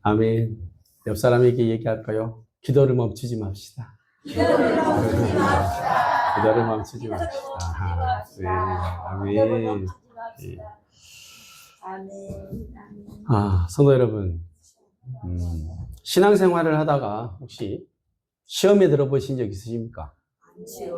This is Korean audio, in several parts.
아멘. 옆 사람에게 얘기할까요? 기도를 멈추지 맙시다. 기도를 멈추지 맙시다. 네, 아멘. 네. 성도 여러분, 신앙생활을 하다가 혹시 시험에 들어보신 적 있으십니까? 예.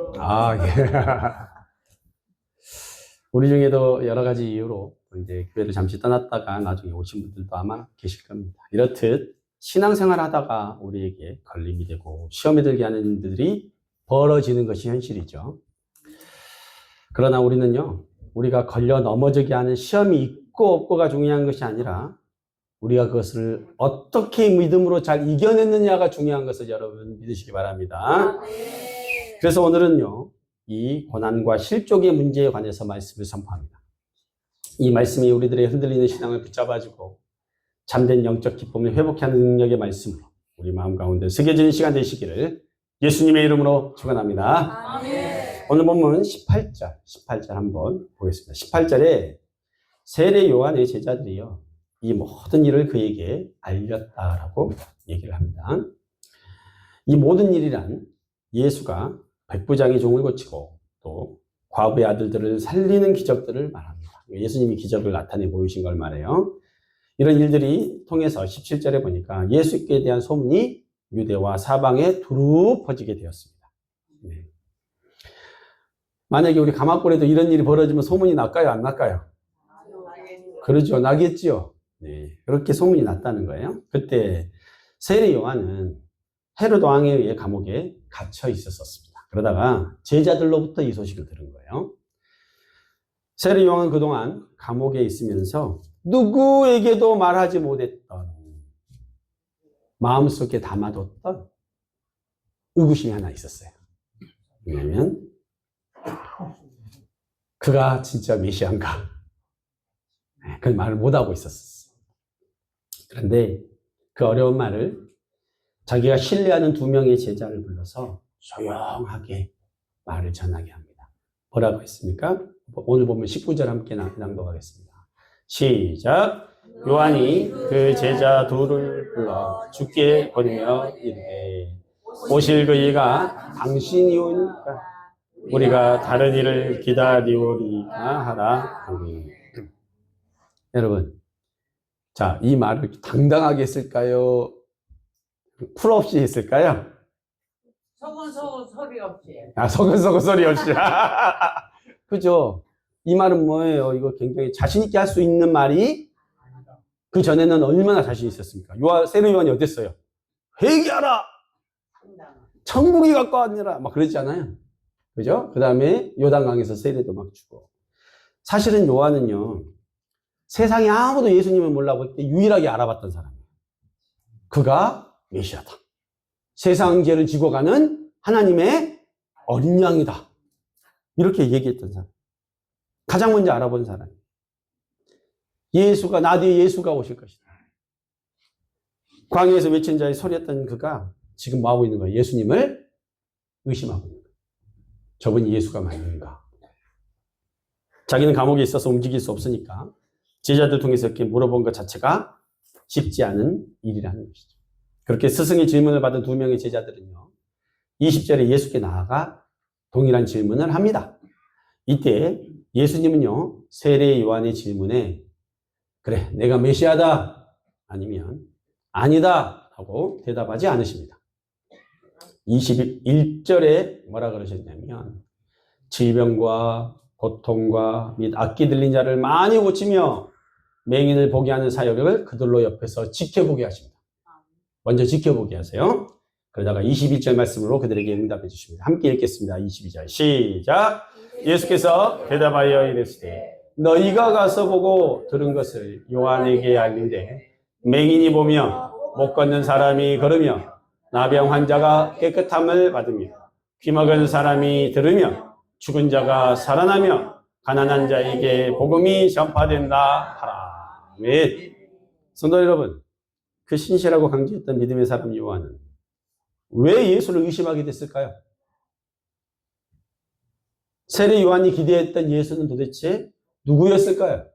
우리 중에도 여러 가지 이유로 이제 교회를 잠시 떠났다가 나중에 오신 분들도 아마 계실 겁니다. 이렇듯 신앙생활 하다가 우리에게 걸림이 되고 시험에 들게 하는 일들이 벌어지는 것이 현실이죠. 그러나 우리는요, 우리가 걸려 넘어지게 하는 시험이 있고 없고가 중요한 것이 아니라 우리가 그것을 어떻게 믿음으로 잘 이겨냈느냐가 중요한 것을 여러분 믿으시기 바랍니다. 그래서 오늘은요, 이 고난과 실족의 문제에 관해서 말씀을 선포합니다. 이 말씀이 우리들의 흔들리는 신앙을 붙잡아주고 참된 영적 기쁨을 회복하는 능력의 말씀으로 우리 마음 가운데 새겨지는 시간 되시기를 예수님의 이름으로 축원합니다. 오늘 본문 18절 한번 보겠습니다. 18절에 세례 요한의 제자들이요, 이 모든 일을 그에게 알렸다라고 얘기를 합니다. 이 모든 일이란 예수가 백부장의 종을 고치고 또 과부의 아들들을 살리는 기적들을 말합니다. 예수님이 기적을 나타내 보이신 걸 말해요. 이런 일들이 통해서 17절에 보니까 예수께 대한 소문이 유대와 사방에 두루 퍼지게 되었습니다. 네. 만약에 우리 가마골에도 이런 일이 벌어지면 소문이 날까요? 안 날까요? 그러죠. 나겠지요. 네. 그렇게 소문이 났다는 거예요. 그때 세례 요한은 헤롯 왕에 의해 감옥에 갇혀 있었습니다. 그러다가 제자들로부터 이 소식을 들은 거예요. 세례 요한은 그동안 감옥에 있으면서 누구에게도 말하지 못했던, 마음속에 담아뒀던 의구심이 하나 있었어요. 왜냐하면 그가 진짜 메시아인가? 그 말을 못하고 있었어요. 그런데 그 어려운 말을 자기가 신뢰하는 2명의 제자를 불러서 조용하게 말을 전하게 합니다. 뭐라고 했습니까? 오늘 보면 19절 함께 낭독하겠습니다. 시작. 요한이 그 제자 둘을 불러 주께 보내며 이르되 오실 그이가 당신이 오니까 우리가 다른 일을 기다리오리까 하라. 여러분, 자, 이 말을 당당하게 했을까요? 풀없이 했을까요? 서근서근 소리 없이. 서근서근 소리 없이. 그죠? 이 말은 뭐예요? 이거 굉장히 자신있게 할 수 있는 말이, 그 전에는 얼마나 자신 있었습니까? 세례 요한이 어땠어요? 회개하라! 천국이 가까웠느니라! 막 그랬잖아요. 그죠? 그 다음에 요단강에서 세례도 막 주고. 사실은 요한은요, 세상에 아무도 예수님을 몰라볼 때 유일하게 알아봤던 사람이에요. 그가 메시아다. 세상 죄를 지고 가는 하나님의 어린 양이다. 이렇게 얘기했던 사람. 가장 먼저 알아본 사람. 예수가, 나 뒤에 예수가 오실 것이다. 광야에서 외친 자의 소리였던 그가 지금 뭐 하고 있는 거예요? 예수님을 의심하고 있는 거예요. 저분이 예수가 맞는가? 자기는 감옥에 있어서 움직일 수 없으니까 제자들 통해서 이렇게 물어본 것 자체가 쉽지 않은 일이라는 것이죠. 그렇게 스승의 질문을 받은 2명의 제자들은요, 20절에 예수께 나아가 동일한 질문을 합니다. 이때 예수님은요, 세례 요한의 질문에 그래, 내가 메시아다 아니면 아니다 라고 대답하지 않으십니다. 21절에 뭐라 그러셨냐면 질병과 고통과 및 악기 들린 자를 많이 고치며 맹인을 보게 하는 사역을 그들로 옆에서 지켜보게 하십니다. 먼저 지켜보게 하세요. 그러다가 21절 말씀으로 그들에게 응답해 주십니다. 함께 읽겠습니다. 22절 시작. 예수께서 대답하여 이르시되 너희가 가서 보고 들은 것을 요한에게 알리되 맹인이 보며 못 걷는 사람이 걸으며 나병 환자가 깨끗함을 받으며 귀먹은 사람이 들으며 죽은 자가 살아나며 가난한 자에게 복음이 전파된다 하라. 아멘. 성도 여러분, 그 신실하고 강직했던 믿음의 사람 요한은 왜 예수를 의심하게 됐을까요? 세례 요한이 기대했던 예수는 도대체 누구였을까요?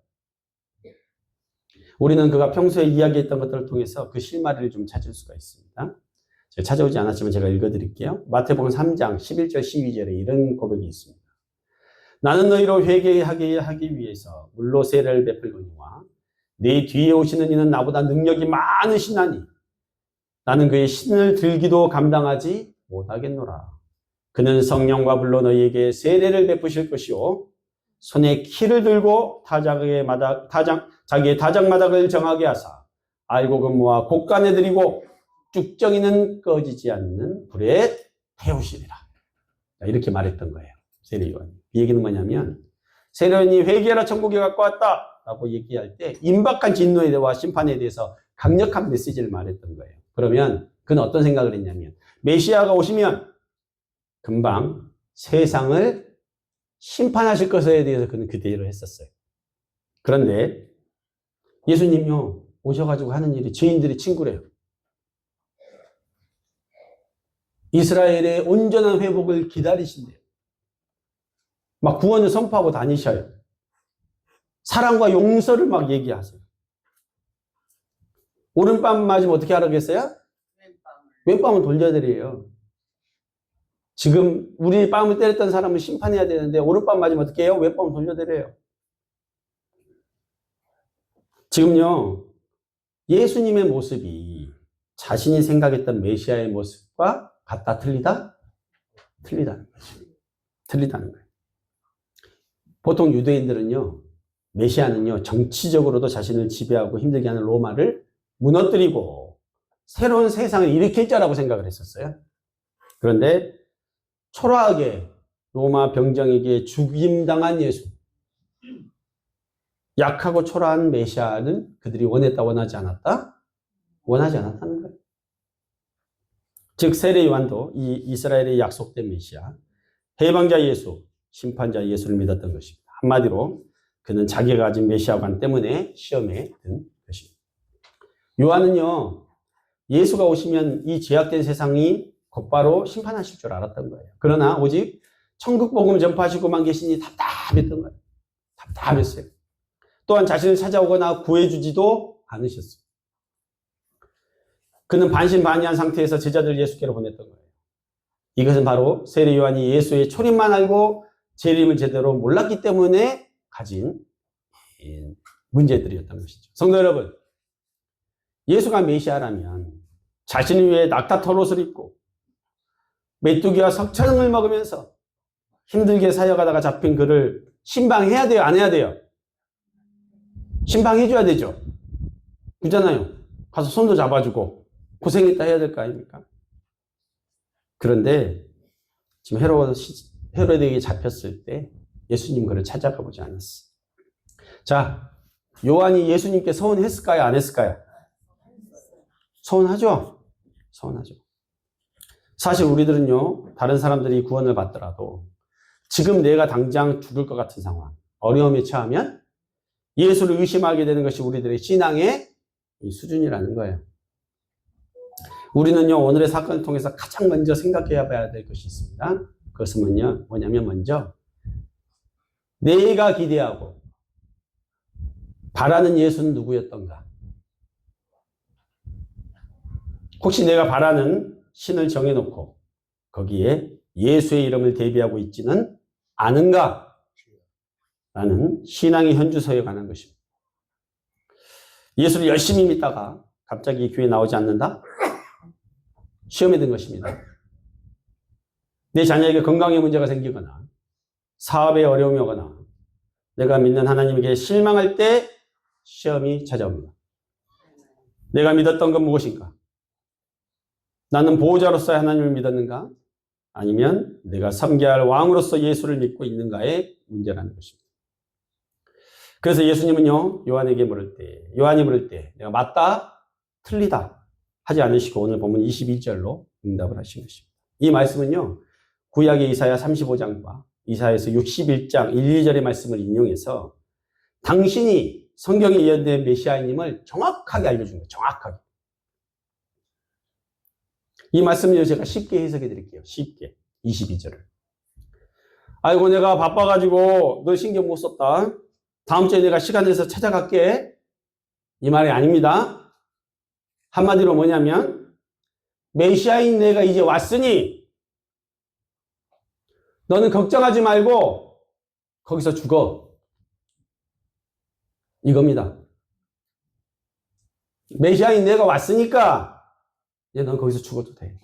우리는 그가 평소에 이야기했던 것들을 통해서 그 실마리를 좀 찾을 수가 있습니다. 제가 찾아오지 않았지만 제가 읽어드릴게요. 마태복음 3장 11절 12절에 이런 고백이 있습니다. 나는 너희로 회개하게 하기 위해서 물로 세례를 베풀거니와 내 뒤에 오시는 이는 나보다 능력이 많으시나니 나는 그의 신을 들기도 감당하지 못하겠노라. 그는 성령과 불로 너희에게 세례를 베푸실 것이요 손에 키를 들고 자기의 다장마닥을 정하게 하사 알곡 근무와 곡간에 드리고 쭉정이는 꺼지지 않는 불에 태우시리라. 이렇게 말했던 거예요. 세례요한이. 이 얘기는 뭐냐면 세례요한이 회개하라 천국에 갖고 왔다 라고 얘기할 때 임박한 진노에 대와 심판에 대해서 강력한 메시지를 말했던 거예요. 그러면 그는 어떤 생각을 했냐면 메시아가 오시면 금방 세상을 심판하실 것에 대해서 그는 그대로 했었어요. 그런데 예수님요 오셔가지고 하는 일이 죄인들의 친구래요. 이스라엘의 온전한 회복을 기다리신대요. 막 구원을 선포하고 다니셔요. 사랑과 용서를 막 얘기하세요. 오른밤 맞으면 어떻게 하라겠어요? 왼밤을 돌려드려요. 지금 우리 뺨을 때렸던 사람을 심판해야 되는데 오른밤 맞으면 어떻게 해요? 왼밤을 돌려드려요. 지금요 예수님의 모습이 자신이 생각했던 메시아의 모습과 같다 틀리다? 틀리다는 거죠. 틀리다는 거예요. 보통 유대인들은요 메시아는요 정치적으로도 자신을 지배하고 힘들게 하는 로마를 무너뜨리고 새로운 세상을 일으킬 자라고 생각을 했었어요. 그런데 초라하게 로마 병정에게 죽임당한 예수, 약하고 초라한 메시아는 그들이 원했다 원하지 않았다? 원하지 않았다는 거예요. 즉 세례 요한도 이 이스라엘의 약속된 메시아, 해방자 예수, 심판자 예수를 믿었던 것입니다. 한마디로 그는 자기가 가진 메시아관 때문에 시험에 든 것입니다. 요한은요 예수가 오시면 이 죄악된 세상이 곧바로 심판하실 줄 알았던 거예요. 그러나 오직 천국 복음 전파하시고만 계시니 답답했던 거예요. 답답했어요. 또한 자신을 찾아오거나 구해주지도 않으셨어요. 그는 반신반의한 상태에서 제자들 예수께로 보냈던 거예요. 이것은 바로 세례 요한이 예수의 초림만 알고 재림을 제대로 몰랐기 때문에 가진 문제들이었던 것이죠. 성도 여러분, 예수가 메시아라면 자신을 위해 낙타 털옷을 입고 메뚜기와 석차등을 먹으면서 힘들게 사역하다가 잡힌 그를 신방해야 돼요? 안 해야 돼요? 신방해줘야 되죠. 그잖아요. 가서 손도 잡아주고 고생했다 해야 될 거 아닙니까? 그런데 지금 헤로데에게 잡혔을 때 예수님 그를 찾아가 보지 않았어요. 자, 요한이 예수님께 서운했을까요? 안 했을까요? 서운하죠? 서운하죠. 사실 우리들은요, 다른 사람들이 구원을 받더라도 지금 내가 당장 죽을 것 같은 상황, 어려움에 처하면 예수를 의심하게 되는 것이 우리들의 신앙의 이 수준이라는 거예요. 우리는요, 오늘의 사건을 통해서 가장 먼저 생각해야 봐야 될 것이 있습니다. 그것은 뭐냐면 먼저 내가 기대하고 바라는 예수는 누구였던가? 혹시 내가 바라는 신을 정해놓고 거기에 예수의 이름을 대비하고 있지는 않은가? 라는 신앙의 현주소에 관한 것입니다. 예수를 열심히 믿다가 갑자기 교회에 나오지 않는다? 시험에 든 것입니다. 내 자녀에게 건강에 문제가 생기거나 사업에 어려움이 오거나 내가 믿는 하나님에게 실망할 때 시험이 찾아옵니다. 내가 믿었던 건 무엇인가? 나는 보호자로서 하나님을 믿었는가? 아니면 내가 섬겨야 할 왕으로서 예수를 믿고 있는가의 문제라는 것입니다. 그래서 예수님은요, 요한이 물을 때 내가 맞다, 틀리다 하지 않으시고 오늘 보면 21절로 응답을 하신 것입니다. 이 말씀은요, 구약의 이사야 35장과 이사야에서 61장 1, 2절의 말씀을 인용해서 당신이 성경에 예언된 메시아님을 정확하게 알려준 거예요. 정확하게. 이 말씀을 제가 쉽게 해석해 드릴게요. 쉽게. 22절을. 아이고 내가 바빠가지고 너 신경 못 썼다. 다음 주에 내가 시간 내서 찾아갈게. 이 말이 아닙니다. 한마디로 뭐냐면 메시아인 내가 이제 왔으니 너는 걱정하지 말고 거기서 죽어. 이겁니다. 메시아인 내가 왔으니까 이제 넌 거기서 죽어도 돼.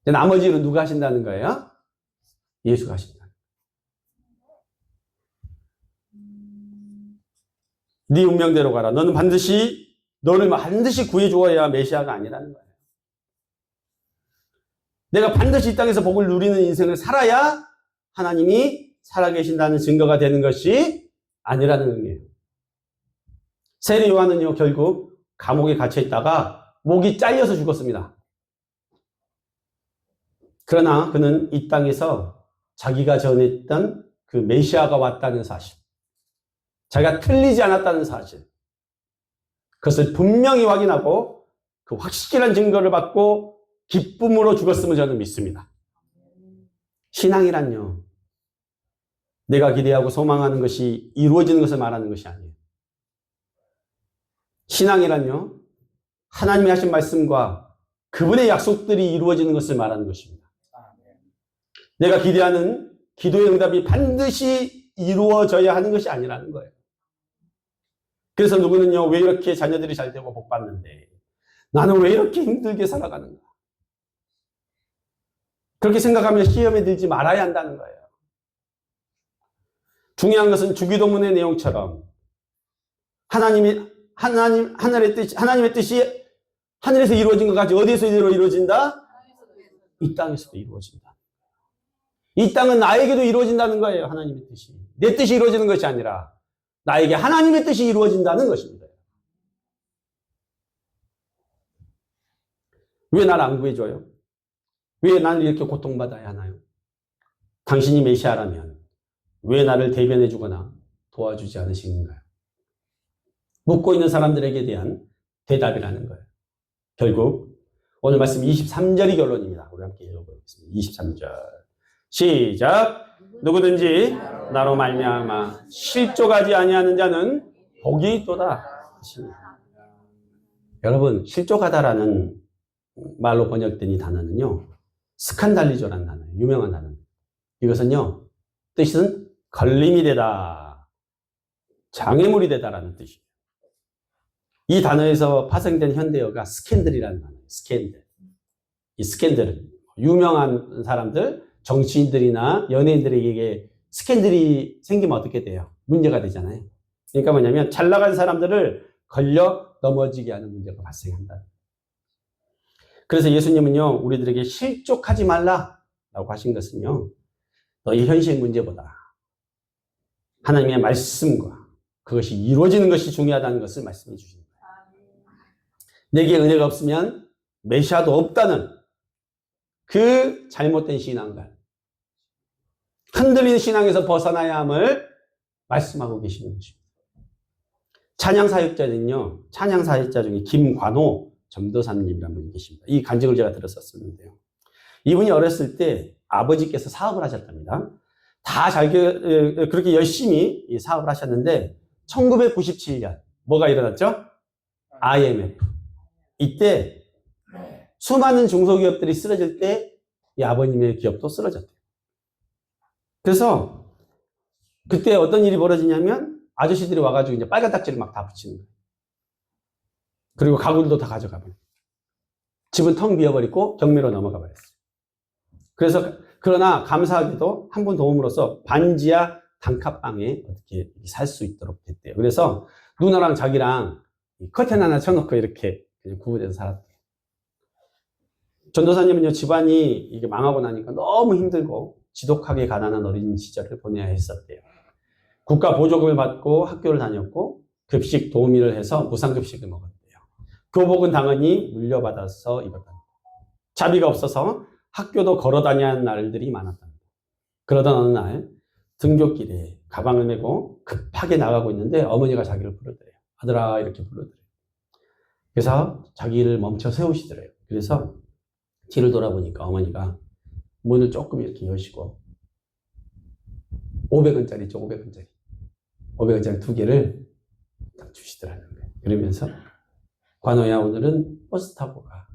이제 나머지는 누가 하신다는 거예요? 예수가 하신다. 네 운명대로 가라. 너는 너를 반드시 구해주어야 메시아가 아니라는 거예요. 내가 반드시 이 땅에서 복을 누리는 인생을 살아야 하나님이 살아계신다는 증거가 되는 것이 아니라는 의미예요. 세례 요한은요, 결국 감옥에 갇혀 있다가 목이 잘려서 죽었습니다. 그러나 그는 이 땅에서 자기가 전했던 그 메시아가 왔다는 사실, 자기가 틀리지 않았다는 사실, 그것을 분명히 확인하고 그 확실한 증거를 받고 기쁨으로 죽었음을 저는 믿습니다. 신앙이란요, 내가 기대하고 소망하는 것이 이루어지는 것을 말하는 것이 아니에요. 신앙이란요, 하나님이 하신 말씀과 그분의 약속들이 이루어지는 것을 말하는 것입니다. 내가 기대하는 기도의 응답이 반드시 이루어져야 하는 것이 아니라는 거예요. 그래서 누구는요, 왜 이렇게 자녀들이 잘 되고 복 받는데 나는 왜 이렇게 힘들게 살아가는가? 그렇게 생각하면 시험에 들지 말아야 한다는 거예요. 중요한 것은 주기도문의 내용처럼 하나님의 뜻이 하늘에서 이루어진 것 같이 어디에서 이루어진다? 이 땅에서도 이루어진다. 이 땅은 나에게도 이루어진다는 거예요. 하나님의 뜻이. 내 뜻이 이루어지는 것이 아니라 나에게 하나님의 뜻이 이루어진다는 것입니다. 왜 날 안 구해줘요? 왜 나를 이렇게 고통받아야 하나요? 당신이 메시아라면 왜 나를 대변해주거나 도와주지 않으시는가요? 묻고 있는 사람들에게 대한 대답이라는 거예요. 결국 오늘 말씀 23절이 결론입니다. 우리 함께 읽어보겠습니다. 23절 시작. 누구든지 나로 말미암아 실족하지 아니하는 자는 복이 있도다. 여러분, 실족하다라는 말로 번역된 이 단어는요, 스칸달리조라는 단어예요. 유명한 단어입니다. 이것은요, 뜻은 걸림이 되다, 장애물이 되다라는 뜻이에요. 이 단어에서 파생된 현대어가 스캔들이라는 단어예요. 스캔들. 이 스캔들은 유명한 사람들, 정치인들이나 연예인들에게 스캔들이 생기면 어떻게 돼요? 문제가 되잖아요. 그러니까 뭐냐면 잘 나간 사람들을 걸려 넘어지게 하는 문제가 발생한다. 그래서 예수님은요, 우리들에게 실족하지 말라라고 하신 것은요, 너희 현실 문제보다 하나님의 말씀과 그것이 이루어지는 것이 중요하다는 것을 말씀해 주십니다. 내게 은혜가 없으면 메시아도 없다는 그 잘못된 신앙관, 흔들리는 신앙에서 벗어나야 함을 말씀하고 계시는 것입니다. 찬양사역자는요, 찬양사역자 중에 김관호 전도사님이라는 분이 계십니다. 이 간증을 제가 들었었는데요. 이분이 어렸을 때 아버지께서 사업을 하셨답니다. 그렇게 열심히 사업을 하셨는데 1997년 뭐가 일어났죠? IMF. 이때 수많은 중소기업들이 쓰러질 때 이 아버님의 기업도 쓰러졌대요. 그래서 그때 어떤 일이 벌어지냐면 아저씨들이 와가지고 이제 빨간 딱지를 막 다 붙이는 거예요. 그리고 가구들도 다 가져가 버려요. 집은 텅 비어버리고 경매로 넘어가 버렸어요. 그래서 그러나 감사하게도 한 분 도움으로써 반지하 단칸방에 어떻게 살 수 있도록 됐대요. 그래서 누나랑 자기랑 커튼 하나 쳐놓고 이렇게 구분해서 살았대요. 전도사님은요, 집안이 이게 망하고 나니까 너무 힘들고 지독하게 가난한 어린 시절을 보내야 했었대요. 국가 보조금을 받고 학교를 다녔고 급식 도우미를 해서 무상급식을 먹었대요. 교복은 당연히 물려받아서 입었답니다. 자비가 없어서 학교도 걸어 다니는 날들이 많았답니다. 그러던 어느 날 등굣길에 가방을 메고 급하게 나가고 있는데 어머니가 자기를 부르더래요. 아들아, 이렇게 부르더래요. 그래서 자기를 멈춰 세우시더래요. 그래서 뒤를 돌아보니까 어머니가 문을 조금 이렇게 여시고 500원짜리 있죠, 500원짜리. 500원짜리 2개를 딱 주시더라는 거예요. 그러면서 관호야 오늘은 버스 타고 가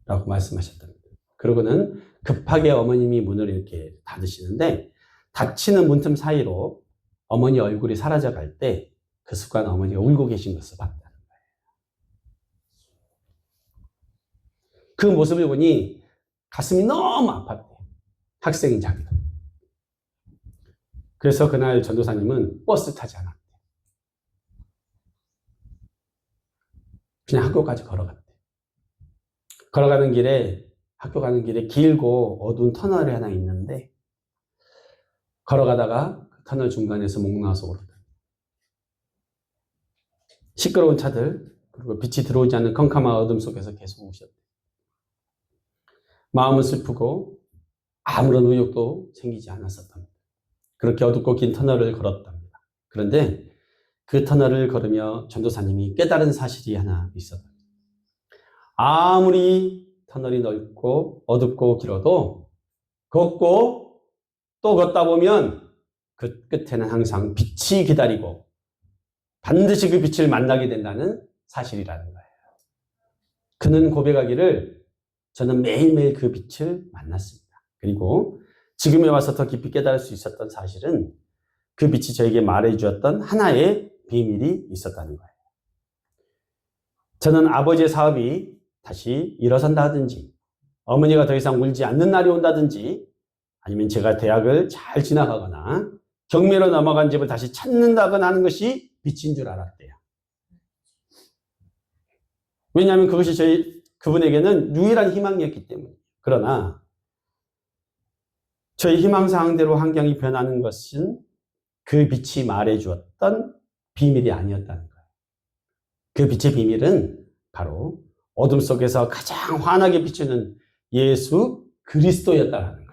라고 말씀하셨답니다. 그러고는 급하게 어머님이 문을 이렇게 닫으시는데 닫히는 문틈 사이로 어머니 얼굴이 사라져 갈 때 그 순간 어머니가 울고 계신 것을 봤다는 거예요. 그 모습을 보니 가슴이 너무 아팠대요. 학생인 자기도. 그래서 그날 전도사님은 버스 타지 않았대요. 그냥 학교까지 걸어갔대요. 걸어가는 길에 학교 가는 길에 길고 어두운 터널이 하나 있는데 걸어가다가 그 터널 중간에서 목 나와서 오르다. 시끄러운 차들 그리고 빛이 들어오지 않는 컴컴한 어둠 속에서 계속 오셨대. 마음은 슬프고 아무런 의욕도 생기지 않았었답니다. 그렇게 어둡고 긴 터널을 걸었답니다. 그런데 그 터널을 걸으며 전도사님이 깨달은 사실이 하나 있었답니다. 아무리 터널이 넓고 어둡고 길어도 걷고 또 걷다 보면 그 끝에는 항상 빛이 기다리고 반드시 그 빛을 만나게 된다는 사실이라는 거예요. 그는 고백하기를 저는 매일매일 그 빛을 만났습니다. 그리고 지금에 와서 더 깊이 깨달을 수 있었던 사실은 그 빛이 저에게 말해주었던 하나의 비밀이 있었다는 거예요. 저는 아버지의 사업이 다시 일어선다 하든지 어머니가 더 이상 울지 않는 날이 온다든지 아니면 제가 대학을 잘 지나가거나 경매로 넘어간 집을 다시 찾는다거나 하는 것이 빛인 줄 알았대요. 왜냐하면 그것이 그분에게는 유일한 희망이었기 때문에. 그러나 저희 희망사항대로 환경이 변하는 것은 그 빛이 말해주었던 비밀이 아니었다는 거예요. 그 빛의 비밀은 바로 어둠 속에서 가장 환하게 비추는 예수 그리스도였다는 거예요.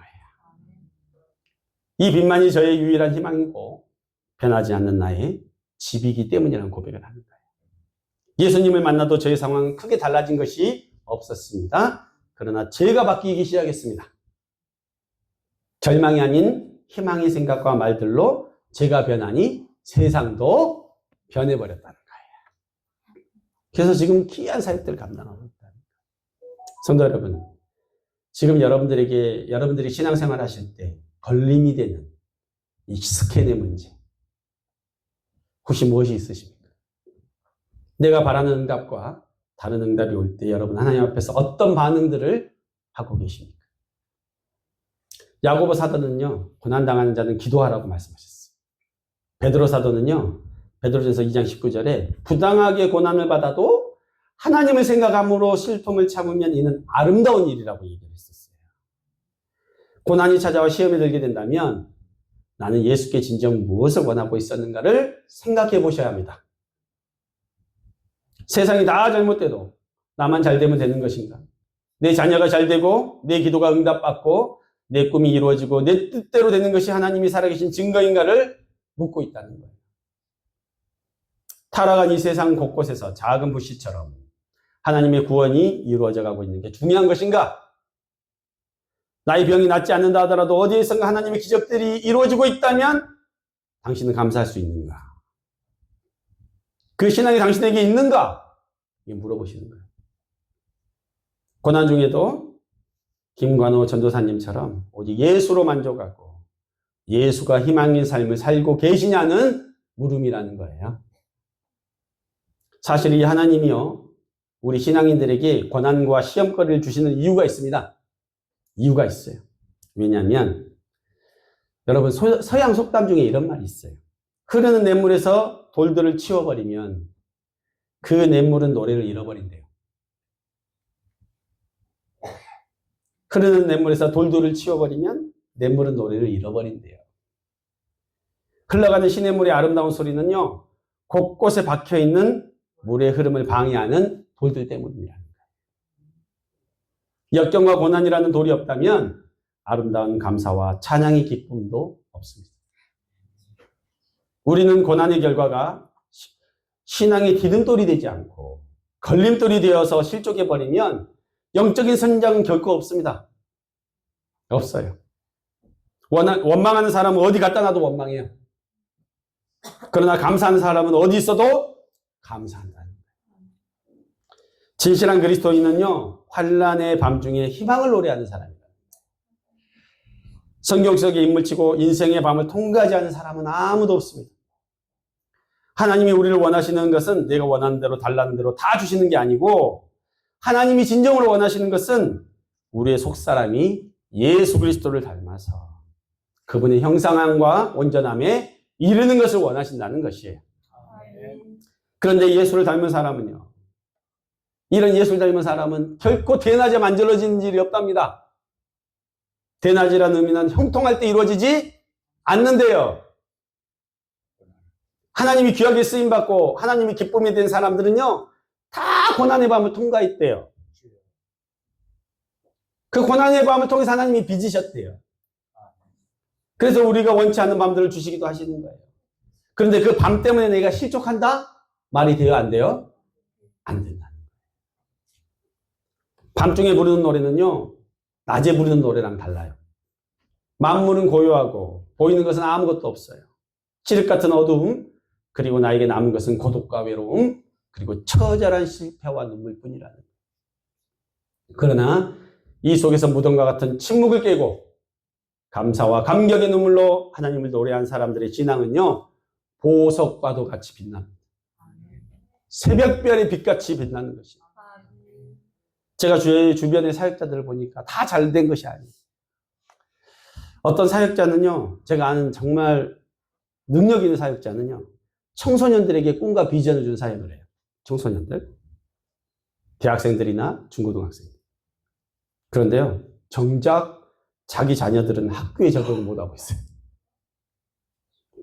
이 빛만이 저의 유일한 희망이고 변하지 않는 나의 집이기 때문이라는 고백을 하는 거예요. 예수님을 만나도 저의 상황은 크게 달라진 것이 없었습니다. 그러나 제가 바뀌기 시작했습니다. 절망이 아닌 희망의 생각과 말들로 제가 변하니 세상도 변해버렸다는 거예요. 그래서 지금 귀한 사역들을 감당하고 있다는 거예요. 성도 여러분, 지금 여러분들이 신앙생활 하실 때 걸림이 되는 이 스캔의 문제, 혹시 무엇이 있으십니까? 내가 바라는 응답과 다른 응답이 올 때 여러분 하나님 앞에서 어떤 반응들을 하고 계십니까? 야고보 사도는요, 고난당하는 자는 기도하라고 말씀하셨어요. 베드로 사도는요, 베드로전서 2장 19절에 부당하게 고난을 받아도 하나님을 생각함으로 슬픔을 참으면 이는 아름다운 일이라고 얘기를 했었어요. 고난이 찾아와 시험에 들게 된다면 나는 예수께 진정 무엇을 원하고 있었는가를 생각해 보셔야 합니다. 세상이 다 잘못돼도 나만 잘 되면 되는 것인가? 내 자녀가 잘 되고 내 기도가 응답받고 내 꿈이 이루어지고 내 뜻대로 되는 것이 하나님이 살아계신 증거인가를 묻고 있다는 거예요. 타락한 이 세상 곳곳에서 작은 불씨처럼 하나님의 구원이 이루어져 가고 있는 게 중요한 것인가? 나의 병이 낫지 않는다 하더라도 어디에선가 하나님의 기적들이 이루어지고 있다면 당신은 감사할 수 있는가? 그 신앙이 당신에게 있는가? 이게 물어보시는 거예요. 고난 중에도 김관호 전도사님처럼 오직 예수로 만족하고 예수가 희망인 삶을 살고 계시냐는 물음이라는 거예요. 사실 이 하나님이요, 우리 신앙인들에게 고난과 시험거리를 주시는 이유가 있습니다. 이유가 있어요. 왜냐하면 여러분 서양 속담 중에 이런 말이 있어요. 흐르는 냇물에서 돌들을 치워버리면 그 냇물은 노래를 잃어버린대요. 흐르는 냇물에서 돌들을 치워버리면 냇물은 노래를 잃어버린대요. 흘러가는 시냇물의 아름다운 소리는요, 곳곳에 박혀있는 물의 흐름을 방해하는 돌들 때문이라는 거예요. 역경과 고난이라는 돌이 없다면 아름다운 감사와 찬양의 기쁨도 없습니다. 우리는 고난의 결과가 신앙의 디딤돌이 되지 않고 걸림돌이 되어서 실족해버리면 영적인 성장은 결코 없습니다. 없어요. 원망하는 사람은 어디 갖다 놔도 원망해요. 그러나 감사하는 사람은 어디 있어도 감사한다는 거예요. 진실한 그리스도인은요, 환난의 밤중에 희망을 노래하는 사람입니다. 성경 속의 인물치고 인생의 밤을 통과하지 않은 사람은 아무도 없습니다. 하나님이 우리를 원하시는 것은 내가 원하는 대로 달라는 대로 다 주시는 게 아니고, 하나님이 진정으로 원하시는 것은 우리의 속사람이 예수 그리스도를 닮아서 그분의 형상함과 온전함에 이르는 것을 원하신다는 것이에요. 그런데 예수를 닮은 사람은요, 이런 예수를 닮은 사람은 결코 대낮에 만들어지는 일이 없답니다. 대낮이라는 의미는 형통할 때 이루어지지 않는데요. 하나님이 귀하게 쓰임받고 하나님이 기쁨이 된 사람들은요, 다 고난의 밤을 통과했대요. 그 고난의 밤을 통해서 하나님이 빚으셨대요. 그래서 우리가 원치 않는 밤들을 주시기도 하시는 거예요. 그런데 그 밤 때문에 내가 실족한다? 말이 돼요? 안 돼요? 안 된다는 거예요. 밤중에 부르는 노래는요, 낮에 부르는 노래랑 달라요. 만물은 고요하고 보이는 것은 아무것도 없어요. 칠흑 같은 어두움, 그리고 나에게 남은 것은 고독과 외로움, 그리고 처절한 실패와 눈물뿐이라는 거예요. 그러나 이 속에서 무덤과 같은 침묵을 깨고 감사와 감격의 눈물로 하나님을 노래한 사람들의 신앙은요, 보석과도 같이 빛납니다. 새벽별의 빛같이 빛나는 것입니다. 제가 제 주변의 사역자들을 보니까 다 잘된 것이 아니에요. 어떤 사역자는요, 제가 아는 정말 능력 있는 사역자는요, 청소년들에게 꿈과 비전을 준 사역을 해요. 청소년들, 대학생들이나 중고등학생들. 그런데요, 정작 자기 자녀들은 학교에 적응을 못하고 있어요.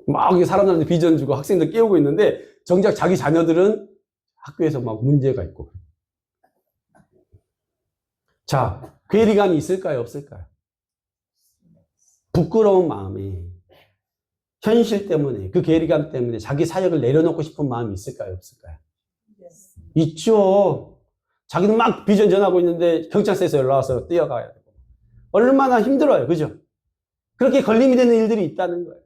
막 사람들한테 비전 주고 학생들 깨우고 있는데 정작 자기 자녀들은 학교에서 막 문제가 있고. 자, 괴리감이 있을까요? 없을까요? 부끄러운 마음이, 현실 때문에, 그 괴리감 때문에 자기 사역을 내려놓고 싶은 마음이 있을까요? 없을까요? 있죠. 자기는 막 비전 전하고 있는데 경찰서에서 연락 와서 뛰어가야 되고. 얼마나 힘들어요. 그죠? 그렇게 걸림이 되는 일들이 있다는 거예요.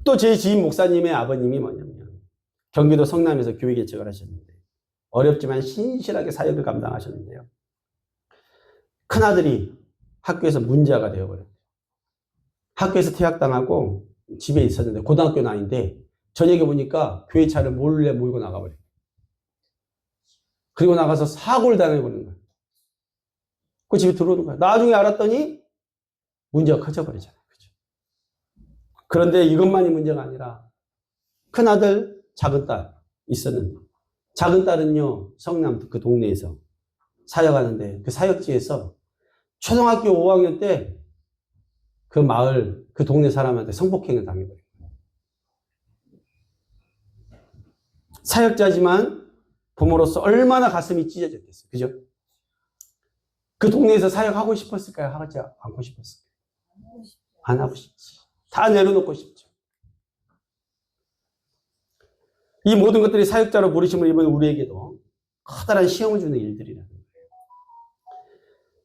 또 제 지인 목사님의 아버님이 뭐냐면 경기도 성남에서 교회 개척을 하셨는데 어렵지만 신실하게 사역을 감당하셨는데요. 큰아들이 학교에서 문제아가 되어버렸어요. 학교에서 퇴학당하고 집에 있었는데 고등학교 나이인데 저녁에 보니까 교회 차를 몰래 몰고 나가버려요. 그리고 나가서 사고를 당해버리는 거예요. 그 집에 들어오는 거예요. 나중에 알았더니 문제가 커져버리잖아요. 그죠? 그런데 이것만이 문제가 아니라 큰아들, 작은딸 있었는데 작은 딸은요, 성남 그 동네에서 사역하는데 그 사역지에서 초등학교 5학년 때 그 마을, 그 동네 사람한테 성폭행을 당해버려요. 사역자지만 부모로서 얼마나 가슴이 찢어졌겠어요. 그죠? 그 동네에서 사역하고 싶었을까요? 하지 않고 싶었을까요? 안 하고 싶지. 다 내려놓고 싶죠. 이 모든 것들이 사역자로 부르심을 입은 우리에게도 커다란 시험을 주는 일들이라는 거예요.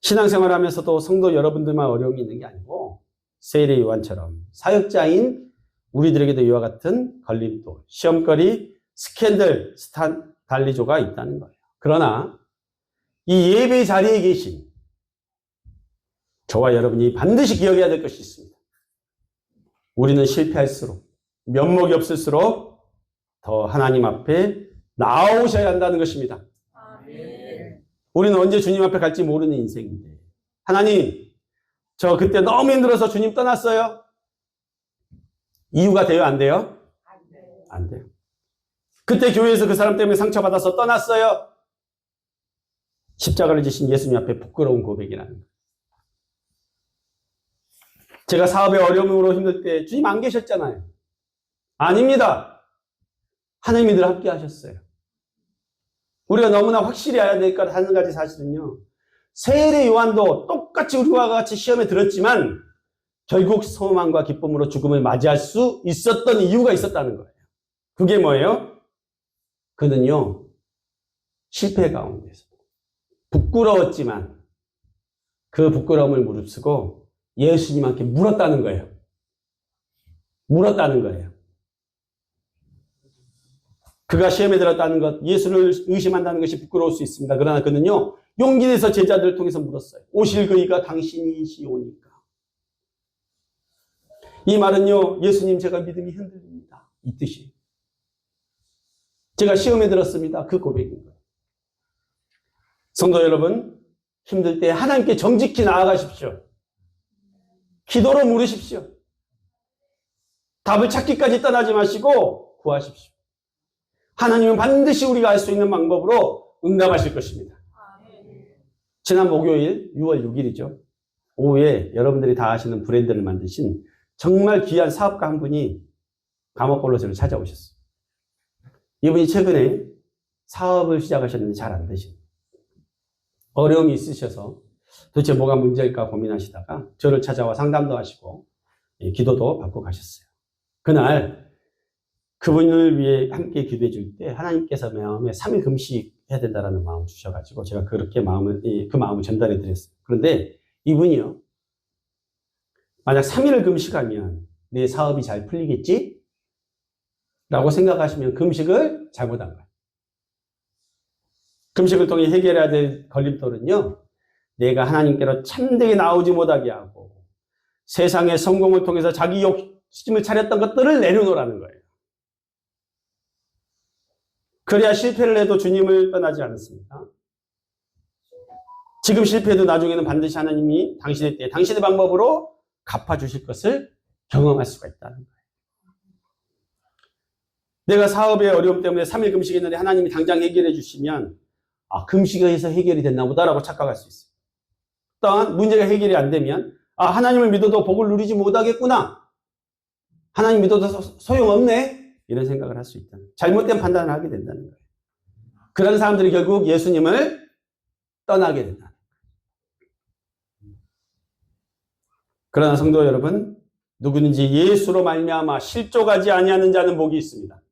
신앙생활 하면서도 성도 여러분들만 어려움이 있는 게 아니고 세례 요한처럼 사역자인 우리들에게도 이와 같은 걸림돌, 시험거리, 스캔들, 달리조가 있다는 거예요. 그러나 이 예배 자리에 계신 저와 여러분이 반드시 기억해야 될 것이 있습니다. 우리는 실패할수록, 면목이 없을수록 더 하나님 앞에 나오셔야 한다는 것입니다. 아멘. 우리는 언제 주님 앞에 갈지 모르는 인생인데 하나님, 저 그때 너무 힘들어서 주님 떠났어요. 이유가 돼요? 안 돼요? 안 돼요. 안 돼요. 그때 교회에서 그 사람 때문에 상처받아서 떠났어요. 십자가를 지신 예수님 앞에 부끄러운 고백이라는 거예요. 제가 사업의 어려움으로 힘들 때 주님 안 계셨잖아요. 아닙니다. 하나님이 늘 함께 하셨어요. 우리가 너무나 확실히 알아야 될 것 한 가지 사실은요. 세례 요한도 똑같이 우리와 같이 시험에 들었지만 결국 소망과 기쁨으로 죽음을 맞이할 수 있었던 이유가 있었다는 거예요. 그게 뭐예요? 그는요. 실패 가운데서 부끄러웠지만 그 부끄러움을 무릅쓰고 예수님한테 물었다는 거예요. 물었다는 거예요. 그가 시험에 들었다는 것, 예수를 의심한다는 것이 부끄러울 수 있습니다. 그러나 그는요, 용기 내서 제자들을 통해서 물었어요. 오실 그이가 당신이시오니까. 이 말은요, 예수님 제가 믿음이 흔들립니다. 이 뜻이에요. 제가 시험에 들었습니다. 그 고백인 거예요. 성도 여러분, 힘들 때 하나님께 정직히 나아가십시오. 기도로 물으십시오. 답을 찾기까지 떠나지 마시고 구하십시오. 하나님은 반드시 우리가 알 수 있는 방법으로 응답하실 것입니다. 지난 목요일 6월 6일이죠. 오후에 여러분들이 다 아시는 브랜드를 만드신 정말 귀한 사업가 한 분이 감옥골로 저를 찾아오셨어요. 이분이 최근에 사업을 시작하셨는데 잘 안 되시는 어려움이 있으셔서 도대체 뭐가 문제일까 고민하시다가 저를 찾아와 상담도 하시고 기도도 받고 가셨어요. 그날 그분을 위해 함께 기도해 줄 때 하나님께서 마음에 3일 금식해야 된다는 마음을 주셔가지고 제가 그렇게 그 마음을 전달해 드렸어요. 그런데 이분이요, 만약 3일을 금식하면 내 사업이 잘 풀리겠지? 라고 생각하시면 금식을 잘못한 거예요. 금식을 통해 해결해야 될 걸림돌은요, 내가 하나님께로 참되게 나오지 못하게 하고 세상의 성공을 통해서 자기 욕심을 차렸던 것들을 내려놓으라는 거예요. 그래야 실패를 해도 주님을 떠나지 않습니다. 지금 실패해도 나중에는 반드시 하나님이 당신의 때, 당신의 방법으로 갚아주실 것을 경험할 수가 있다는 거예요. 내가 사업의 어려움 때문에 3일 금식했는데 하나님이 당장 해결해 주시면 금식에서 해결이 됐나 보다라고 착각할 수 있어요. 또한 문제가 해결이 안 되면 하나님을 믿어도 복을 누리지 못하겠구나. 하나님 믿어도 소용없네. 이런 생각을 할 수 있다는 거예요. 잘못된 판단을 하게 된다는 거예요. 그런 사람들이 결국 예수님을 떠나게 된다는 거예요. 그러나 성도 여러분, 누구든지 예수로 말미암아 실족하지 아니하는 자는 복이 있습니다.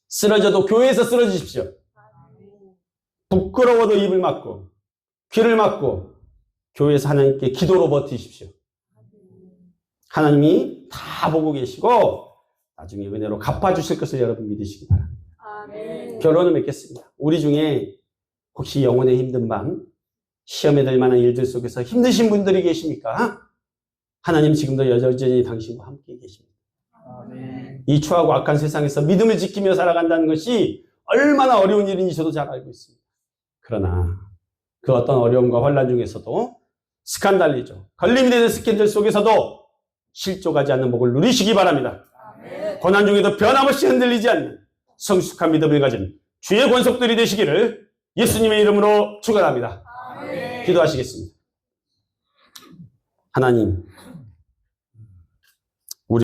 쓰러져도 교회에서 쓰러지십시오. 부끄러워도 입을 막고 귀를 막고 교회에서 하나님께 기도로 버티십시오. 하나님이 다 보고 계시고 나중에 은혜로 갚아주실 것을 여러분 믿으시기 바랍니다. 결론을 맺겠습니다. 우리 중에 혹시 영혼의 힘든 밤, 시험에 들 만한 일들 속에서 힘드신 분들이 계십니까? 하나님 지금도 여전히 당신과 함께 계십니다. 이 추하고 악한 세상에서 믿음을 지키며 살아간다는 것이 얼마나 어려운 일인지 저도 잘 알고 있습니다. 그러나 그 어떤 어려움과 환난 중에서도 스칸달리죠. 걸림이 되는 스캔들 속에서도 실족하지 않는 복을 누리시기 바랍니다. 고난 중에도 변함없이 흔들리지 않는 성숙한 믿음을 가진 주의 권속들이 되시기를 예수님의 이름으로 축원합니다. 기도하시겠습니다. 하나님,